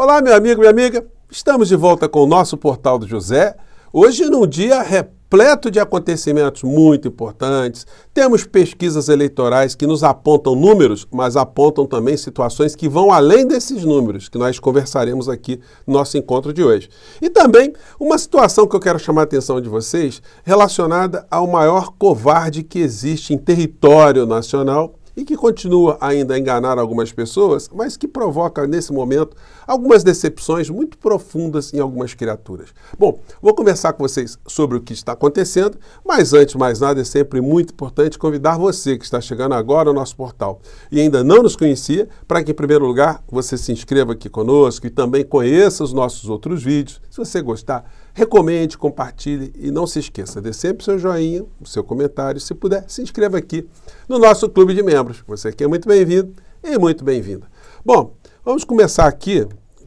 Olá, meu amigo, minha amiga. Estamos de volta com o nosso Portal do José. Hoje num dia repleto de acontecimentos muito importantes. Temos pesquisas eleitorais que nos apontam números, mas apontam também situações que vão além desses números, que nós conversaremos aqui no nosso encontro de hoje. E também uma situação que eu quero chamar a atenção de vocês, relacionada ao maior covarde que existe em território nacional, e que continua ainda a enganar algumas pessoas, mas que provoca, nesse momento, algumas decepções muito profundas em algumas criaturas. Bom, vou conversar com vocês sobre o que está acontecendo, mas antes de mais nada, é sempre muito importante convidar você que está chegando agora ao nosso portal e ainda não nos conhecia, para que, em primeiro lugar, você se inscreva aqui conosco e também conheça os nossos outros vídeos. Se você gostar, recomende, compartilhe e não se esqueça, dê sempre seu joinha, o seu comentário. Se puder, se inscreva aqui no nosso clube de membros. Você aqui é muito bem-vindo e muito bem-vinda. Bom, vamos começar aqui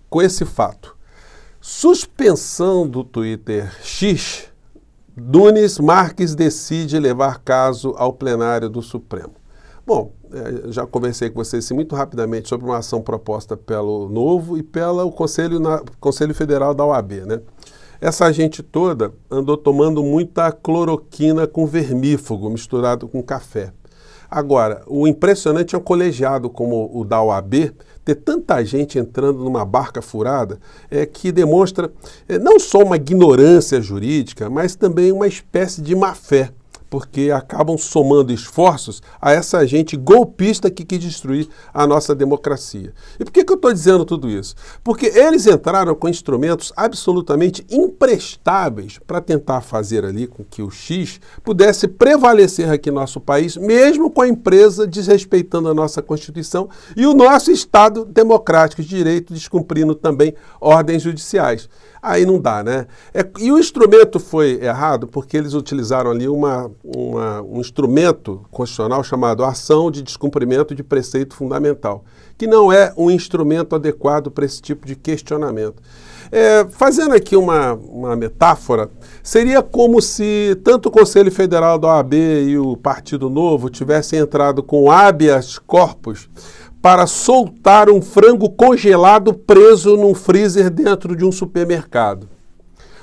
com esse fato. Suspensão do Twitter X, Nunes Marques decide levar caso ao plenário do Supremo. Bom, já conversei com vocês muito rapidamente sobre uma ação proposta pelo Novo e pelo Conselho Federal da OAB, né? Essa gente toda andou tomando muita cloroquina com vermífugo misturado com café. Agora, o impressionante é um colegiado como o da OAB ter tanta gente entrando numa barca furada, que demonstra não só uma ignorância jurídica, mas também uma espécie de má-fé, porque acabam somando esforços a essa gente golpista que quis destruir a nossa democracia. E por que eu estou dizendo tudo isso? Porque eles entraram com instrumentos absolutamente imprestáveis para tentar fazer ali com que o X pudesse prevalecer aqui no nosso país, mesmo com a empresa desrespeitando a nossa Constituição e o nosso Estado democrático de direito, descumprindo também ordens judiciais. Aí não dá, né? E o instrumento foi errado porque eles utilizaram ali um instrumento constitucional chamado ação de descumprimento de preceito fundamental, que não é um instrumento adequado para esse tipo de questionamento. Fazendo aqui uma metáfora, seria como se tanto o Conselho Federal da OAB e o Partido Novo tivessem entrado com habeas corpus para soltar um frango congelado preso num freezer dentro de um supermercado.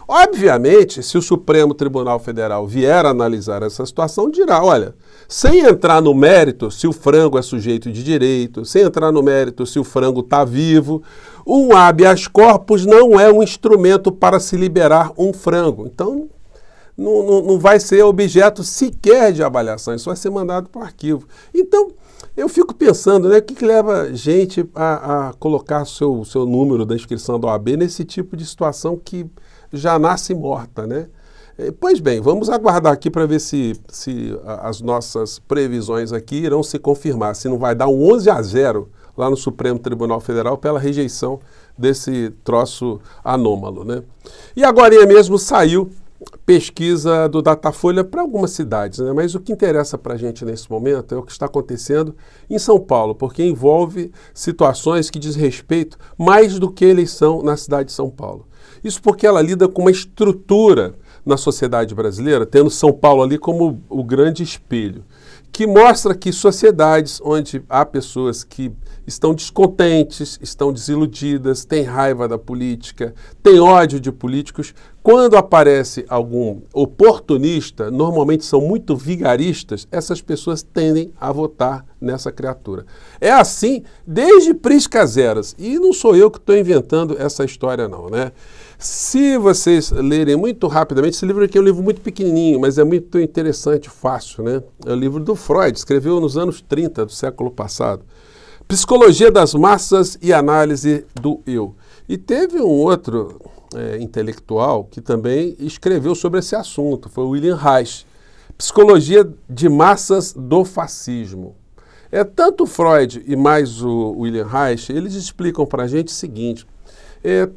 Obviamente, se o Supremo Tribunal Federal vier a analisar essa situação, dirá, olha, sem entrar no mérito se o frango é sujeito de direito, sem entrar no mérito se o frango está vivo, um habeas corpus não é um instrumento para se liberar um frango. Então, não vai ser objeto sequer de avaliação, isso vai ser mandado para o arquivo. Então, eu fico pensando, né, o que leva gente a colocar seu número da inscrição da OAB nesse tipo de situação que já nasce morta, né? Pois bem, vamos aguardar aqui para ver se as nossas previsões aqui irão se confirmar, se não vai dar um 11-0 lá no Supremo Tribunal Federal pela rejeição desse troço anômalo, né? E agora mesmo saiu pesquisa do Datafolha para algumas cidades, né? Mas o que interessa para a gente nesse momento é o que está acontecendo em São Paulo, porque envolve situações que diz respeito mais do que a eleição na cidade de São Paulo. Isso porque ela lida com uma estrutura na sociedade brasileira, tendo São Paulo ali como o grande espelho, que mostra que sociedades onde há pessoas que estão descontentes, estão desiludidas, têm raiva da política, têm ódio de políticos, quando aparece algum oportunista, normalmente são muito vigaristas, essas pessoas tendem a votar nessa criatura. É assim desde Priscas Eras, e não sou eu que estou inventando essa história não, né? Se vocês lerem muito rapidamente, esse livro aqui é um livro muito pequenininho, mas é muito interessante, fácil, né? É o livro do Freud, escreveu nos anos 30 do século passado. Psicologia das Massas e Análise do Eu. E teve um outro intelectual que também escreveu sobre esse assunto, foi o William Reich. Psicologia de Massas do Fascismo. Tanto Freud e mais o William Reich, eles explicam para a gente o seguinte: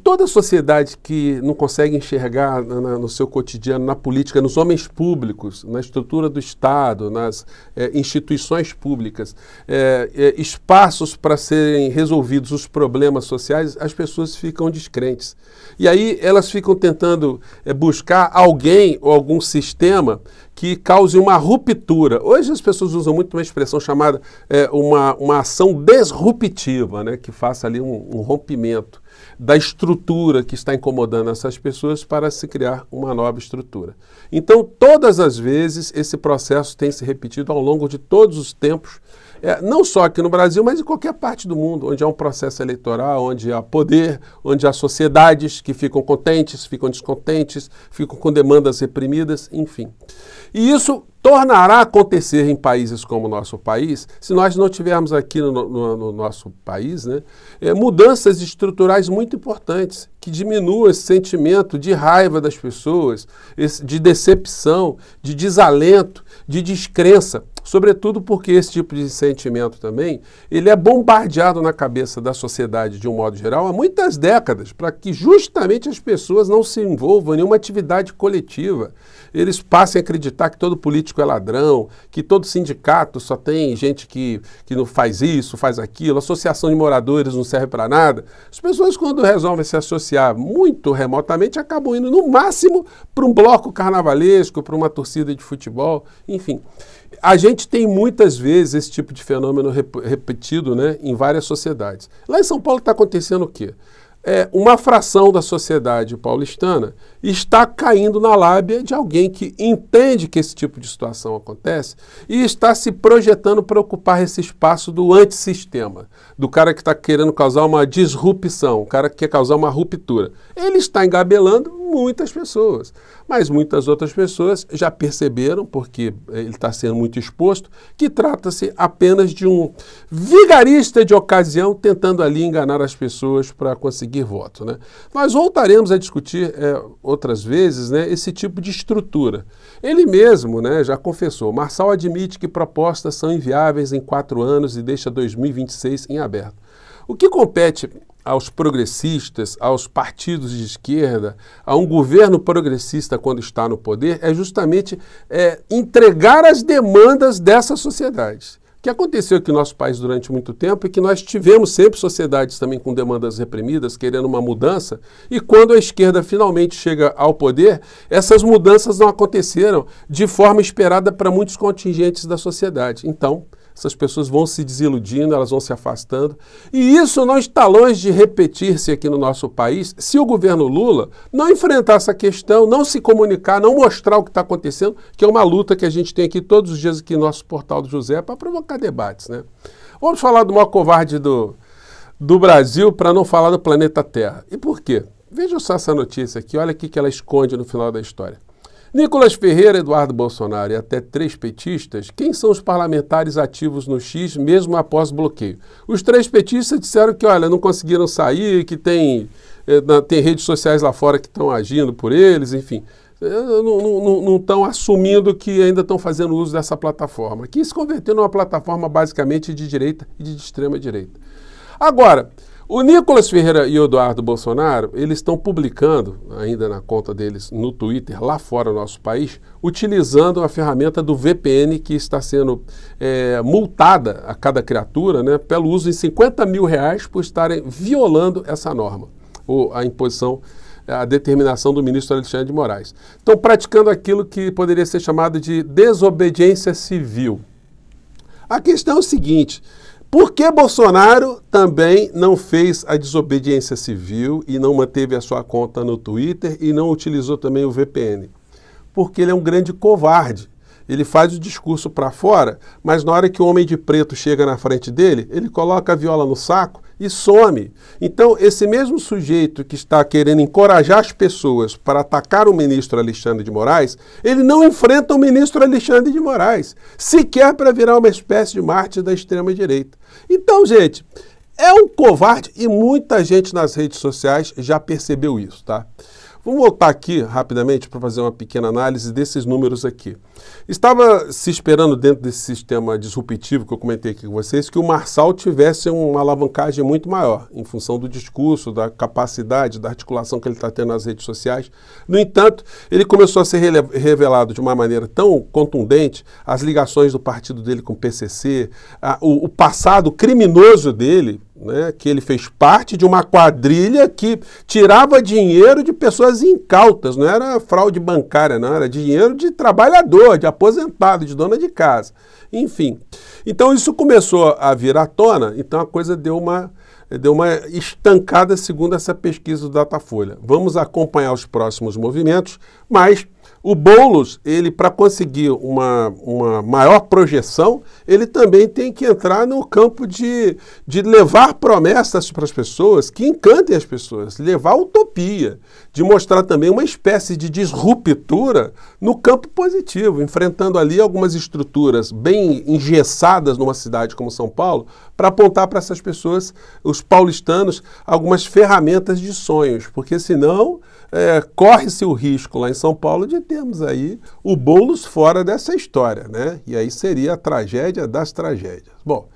toda sociedade que não consegue enxergar no seu cotidiano, na política, nos homens públicos, na estrutura do Estado, nas instituições públicas, espaços para serem resolvidos os problemas sociais, as pessoas ficam descrentes. E aí elas ficam tentando buscar alguém ou algum sistema que cause uma ruptura. Hoje as pessoas usam muito uma expressão chamada uma ação disruptiva, né, que faça ali um rompimento da estrutura que está incomodando essas pessoas para se criar uma nova estrutura. Então, todas as vezes, esse processo tem se repetido ao longo de todos os tempos, não só aqui no Brasil, mas em qualquer parte do mundo, onde há um processo eleitoral, onde há poder, onde há sociedades que ficam contentes, ficam descontentes, ficam com demandas reprimidas, enfim. E isso tornará a acontecer em países como o nosso país, se nós não tivermos aqui no nosso país, né, mudanças estruturais muito importantes, que diminuam esse sentimento de raiva das pessoas, de decepção, de desalento, de descrença, sobretudo porque esse tipo de sentimento também, ele é bombardeado na cabeça da sociedade de um modo geral há muitas décadas, para que justamente as pessoas não se envolvam em nenhuma atividade coletiva. Eles passem a acreditar que todo político é ladrão, que todo sindicato só tem gente que não faz isso, faz aquilo, associação de moradores não serve para nada. As pessoas, quando resolvem se associar muito remotamente, acabam indo no máximo para um bloco carnavalesco, para uma torcida de futebol, enfim. A gente tem muitas vezes esse tipo de fenômeno repetido, né, em várias sociedades. Lá em São Paulo está acontecendo o quê? Uma fração da sociedade paulistana está caindo na lábia de alguém que entende que esse tipo de situação acontece e está se projetando para ocupar esse espaço do antissistema, do cara que está querendo causar uma disrupção, o cara que quer causar uma ruptura. Ele está engabelando muitas pessoas, mas muitas outras pessoas já perceberam, porque ele está sendo muito exposto, que trata-se apenas de um vigarista de ocasião tentando ali enganar as pessoas para conseguir voto, né? Nós voltaremos a discutir outras vezes, né, esse tipo de estrutura. Ele mesmo, né, já confessou, Marçal admite que propostas são inviáveis em 4 anos e deixa 2026 em aberto. O que compete aos progressistas, aos partidos de esquerda, a um governo progressista quando está no poder, é justamente entregar as demandas dessa sociedade. O que aconteceu aqui no nosso país durante muito tempo é que nós tivemos sempre sociedades também com demandas reprimidas, querendo uma mudança, e quando a esquerda finalmente chega ao poder, essas mudanças não aconteceram de forma esperada para muitos contingentes da sociedade. Então, essas pessoas vão se desiludindo, elas vão se afastando. E isso não está longe de repetir-se aqui no nosso país se o governo Lula não enfrentar essa questão, não se comunicar, não mostrar o que está acontecendo, que é uma luta que a gente tem aqui todos os dias aqui no nosso Portal do José para provocar debates, né? Vamos falar do maior covarde do Brasil para não falar do planeta Terra. E por quê? Veja só essa notícia aqui, olha o que ela esconde no final da história. Nicolas Ferreira, Eduardo Bolsonaro e até 3 petistas, quem são os parlamentares ativos no X mesmo após bloqueio? Os 3 petistas disseram que, olha, não conseguiram sair, que tem redes sociais lá fora que estão agindo por eles, enfim. Não estão assumindo que ainda estão fazendo uso dessa plataforma, que se converteu numa plataforma basicamente de direita e de extrema direita. Agora, o Nicolas Ferreira e o Eduardo Bolsonaro, eles estão publicando, ainda na conta deles no Twitter, lá fora do nosso país, utilizando a ferramenta do VPN que está sendo multada a cada criatura, né, pelo uso de R$50 mil por estarem violando essa norma, ou a imposição, a determinação do ministro Alexandre de Moraes. Estão praticando aquilo que poderia ser chamado de desobediência civil. A questão é o seguinte: por que Bolsonaro também não fez a desobediência civil e não manteve a sua conta no Twitter e não utilizou também o VPN? Porque ele é um grande covarde. Ele faz o discurso para fora, mas na hora que o homem de preto chega na frente dele, ele coloca a viola no saco e some. Então, esse mesmo sujeito que está querendo encorajar as pessoas para atacar o ministro Alexandre de Moraes, ele não enfrenta o ministro Alexandre de Moraes, sequer para virar uma espécie de mártir da extrema-direita. Então, gente, é um covarde e muita gente nas redes sociais já percebeu isso, tá? Vamos voltar aqui rapidamente para fazer uma pequena análise desses números aqui. Estava se esperando dentro desse sistema disruptivo que eu comentei aqui com vocês que o Marçal tivesse uma alavancagem muito maior em função do discurso, da capacidade, da articulação que ele está tendo nas redes sociais. No entanto, ele começou a ser revelado de uma maneira tão contundente, as ligações do partido dele com o PCC, o passado criminoso dele, né, que ele fez parte de uma quadrilha que tirava dinheiro de pessoas incautas, não era fraude bancária, não, era dinheiro de trabalhador, de aposentado, de dona de casa, enfim. Então isso começou a vir à tona, então a coisa deu uma estancada segundo essa pesquisa do Datafolha. Vamos acompanhar os próximos movimentos, mas o Boulos, ele para conseguir uma maior projeção, ele também tem que entrar no campo de levar promessas para as pessoas, que encantem as pessoas, levar utopia, de mostrar também uma espécie de disruptura no campo positivo, enfrentando ali algumas estruturas bem engessadas numa cidade como São Paulo, para apontar para essas pessoas, os paulistanos, algumas ferramentas de sonhos, porque senão corre-se o risco lá em São Paulo de termos aí o Boulos fora dessa história, né? E aí seria a tragédia das tragédias. Bom,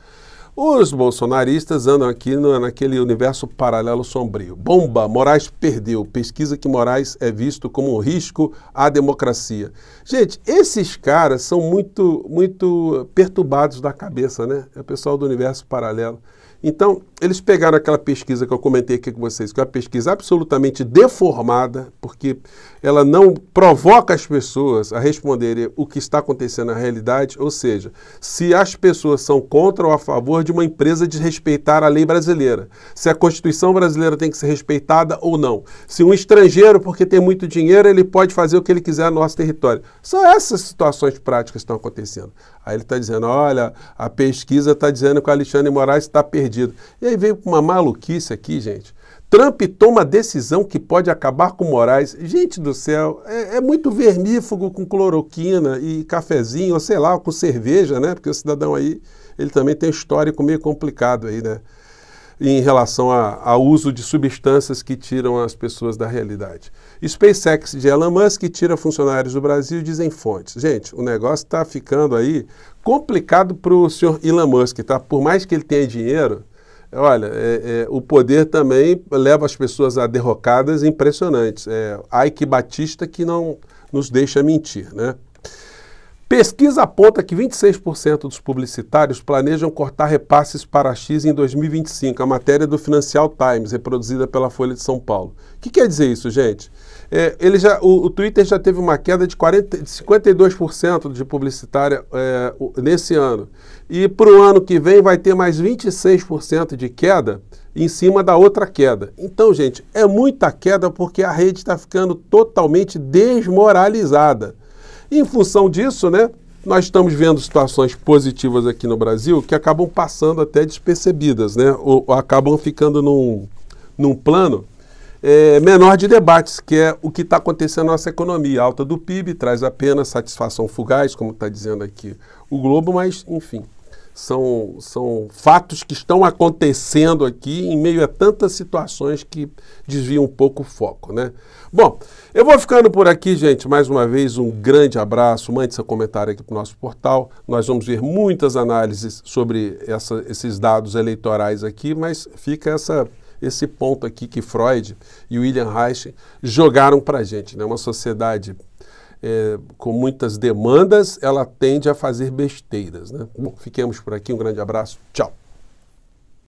os bolsonaristas andam aqui naquele universo paralelo sombrio. Bomba, Moraes perdeu. Pesquisa que Moraes é visto como um risco à democracia. Gente, esses caras são muito perturbados da cabeça, né? É o pessoal do universo paralelo. Então, eles pegaram aquela pesquisa que eu comentei aqui com vocês, que é uma pesquisa absolutamente deformada, porque ela não provoca as pessoas a responderem o que está acontecendo na realidade, ou seja, se as pessoas são contra ou a favor de uma empresa desrespeitar a lei brasileira, se a Constituição brasileira tem que ser respeitada ou não, se um estrangeiro, porque tem muito dinheiro, ele pode fazer o que ele quiser no nosso território. São essas situações práticas que estão acontecendo. Aí ele está dizendo, olha, a pesquisa está dizendo que o Alexandre de Moraes está perdido. E aí veio uma maluquice aqui, gente. Trump toma decisão que pode acabar com Moraes. Gente do céu, é muito vermífugo com cloroquina e cafezinho, ou sei lá, com cerveja, né? Porque o cidadão aí, ele também tem um histórico meio complicado aí, né? Em relação ao uso de substâncias que tiram as pessoas da realidade. SpaceX de Elon Musk tira funcionários do Brasil, dizem fontes. Gente, o negócio está ficando aí complicado para o senhor Elon Musk, tá? Por mais que ele tenha dinheiro, olha, o poder também leva as pessoas a derrocadas impressionantes. Ike Batista que não nos deixa mentir, né? Pesquisa aponta que 26% dos publicitários planejam cortar repasses para a X em 2025, a matéria do Financial Times, reproduzida pela Folha de São Paulo. O que quer dizer isso, gente? O Twitter já teve uma queda de 52% de publicitária nesse ano. E para o ano que vem vai ter mais 26% de queda em cima da outra queda. Então, gente, é muita queda porque a rede está ficando totalmente desmoralizada. Em função disso, né, nós estamos vendo situações positivas aqui no Brasil que acabam passando até despercebidas, né, ou acabam ficando num plano menor de debates, que é o que está acontecendo na nossa economia. A alta do PIB traz apenas satisfação fugaz, como está dizendo aqui o Globo, mas, enfim, são fatos que estão acontecendo aqui em meio a tantas situações que desviam um pouco o foco, né? Bom, eu vou ficando por aqui, gente. Mais uma vez, um grande abraço. Mande seu comentário aqui para o nosso portal. Nós vamos ver muitas análises sobre esses dados eleitorais aqui, mas fica esse ponto aqui que Freud e William Reich jogaram para a gente, né? Uma sociedade com muitas demandas, ela tende a fazer besteiras, né? Bom, fiquemos por aqui. Um grande abraço. Tchau.